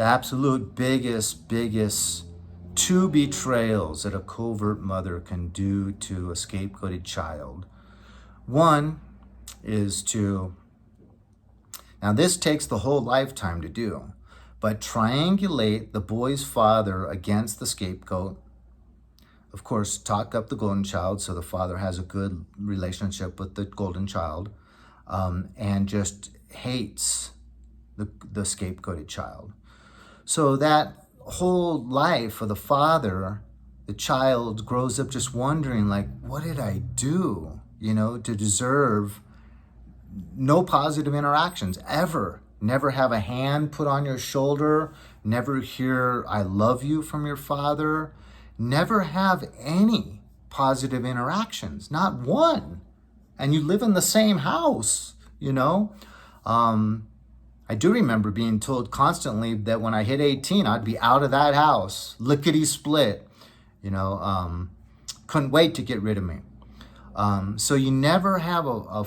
The absolute biggest two betrayals that a covert mother can do to a scapegoated child. One is to, now this takes the whole lifetime to do, but triangulate the boy's father against the scapegoat. Of course, talk up the golden child so the father has a good relationship with the golden child, and just hates the scapegoated child. So that whole life of the father, the child grows up just wondering, like, what did I do, to deserve no positive interactions ever? Never have a hand put on your shoulder, never hear I love you from your father, never have any positive interactions, not one. And you live in the same house, I do remember being told constantly that when I hit 18, I'd be out of that house, lickety split, couldn't wait to get rid of me. So you never have a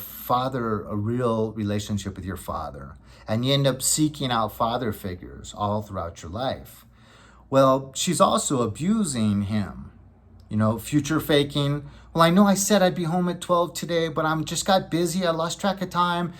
real relationship with your father, and you end up seeking out father figures all throughout your life. Well, she's also abusing him, future faking. Well, I know I said I'd be home at 12 today, but I'm just got busy. I lost track of time,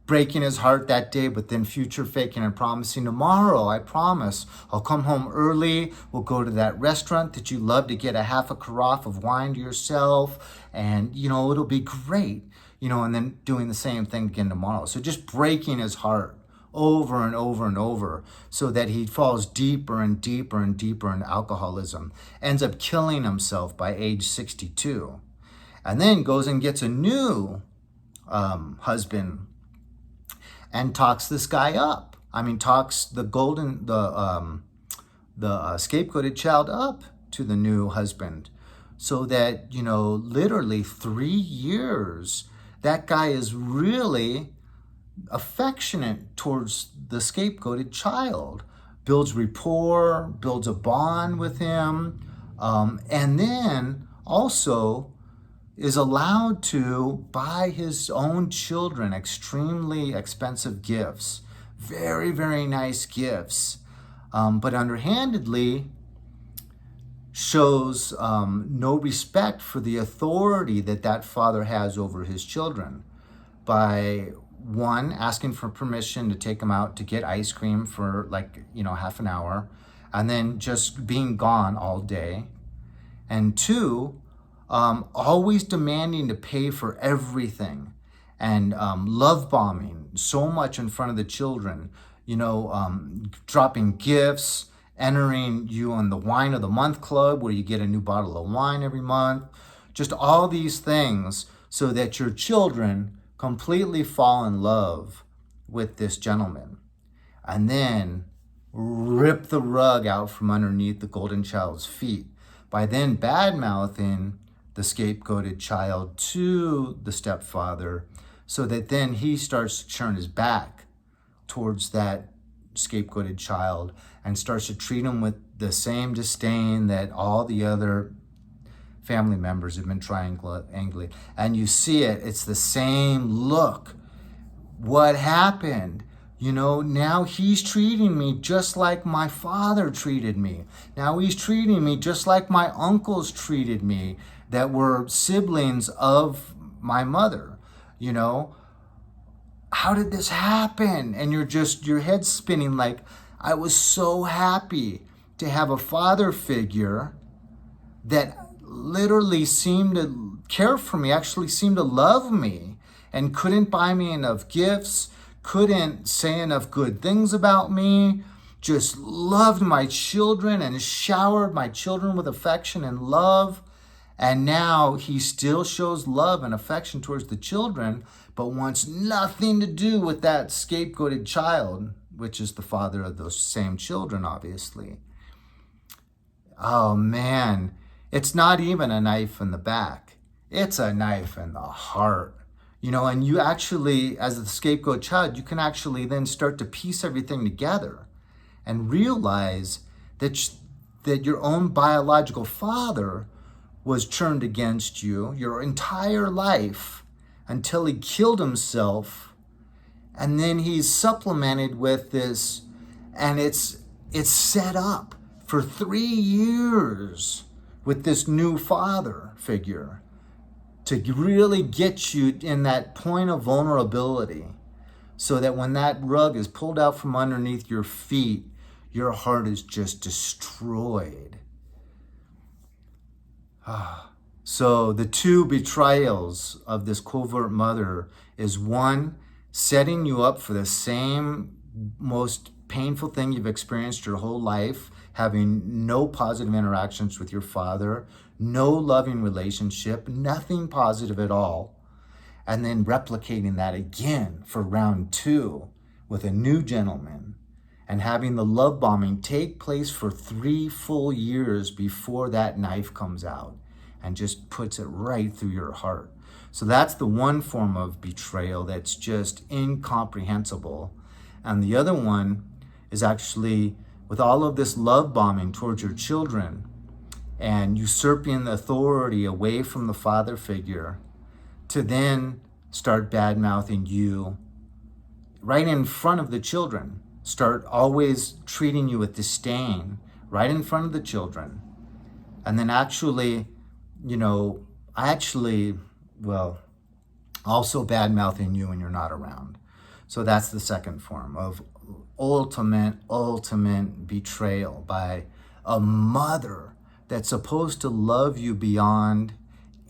breaking his heart that day, but then future faking and promising tomorrow, I promise, I'll come home early. We'll go to that restaurant that you love to get a half a carafe of wine to yourself. And, it'll be great, and then doing the same thing again tomorrow. So just breaking his heart over and over and over so that he falls deeper and deeper and deeper in alcoholism, ends up killing himself by age 62, and then goes and gets a new husband and talks this guy up. Talks the scapegoated child up to the new husband, so that, literally 3 years, that guy is really affectionate towards the scapegoated child, builds rapport, builds a bond with him, and then also is allowed to buy his own children extremely expensive gifts, very, very nice gifts, but underhandedly shows no respect for the authority that father has over his children by, one, asking for permission to take them out to get ice cream for half an hour, and then just being gone all day, and two, always demanding to pay for everything, and love bombing so much in front of the children, dropping gifts, entering you on the wine of the month club where you get a new bottle of wine every month, just all these things so that your children completely fall in love with this gentleman, and then rip the rug out from underneath the golden child's feet by then bad-mouthing the scapegoated child to the stepfather, so that then he starts to turn his back towards that scapegoated child and starts to treat him with the same disdain that all the other family members have been triangulating. And you see it's the same look. What happened? Now he's treating me just like my father treated me. Now he's treating me just like my uncles treated me that were siblings of my mother. How did this happen? And your head's spinning like, I was so happy to have a father figure that literally seemed to care for me, actually seemed to love me, and couldn't buy me enough gifts, couldn't say enough good things about me, just loved my children and showered my children with affection and love. And now he still shows love and affection towards the children, but wants nothing to do with that scapegoated child, which is the father of those same children, obviously. Oh man, it's not even a knife in the back. It's a knife in the heart. And you actually, as the scapegoat child, you can actually then start to piece everything together and realize that your own biological father was turned against you your entire life until he killed himself. And then he's supplemented with this And it's set up for 3 years with this new father figure to really get you in that point of vulnerability, so that when that rug is pulled out from underneath your feet, your heart is just destroyed. So the 2 betrayals of this covert mother is, 1, setting you up for the same most painful thing you've experienced your whole life, having no positive interactions with your father, no loving relationship, nothing positive at all, and then replicating that again for round 2 with a new gentleman, and having the love bombing take place for 3 full years before that knife comes out and just puts it right through your heart. So that's the one form of betrayal that's just incomprehensible. And the other one is actually with all of this love bombing towards your children and usurping the authority away from the father figure, to then start bad-mouthing you right in front of the children. Start always treating you with disdain right in front of the children. And then actually, also bad-mouthing you when you're not around. So that's the second form of ultimate betrayal by a mother that's supposed to love you beyond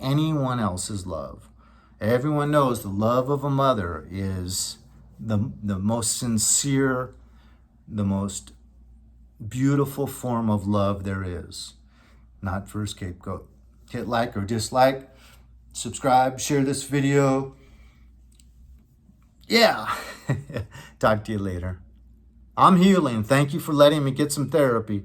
anyone else's love. Everyone knows the love of a mother is the most sincere, the most beautiful form of love there is. Not for a scapegoat. Hit like or dislike, subscribe, share this video. Yeah. Talk to you later. I'm healing. Thank you for letting me get some therapy.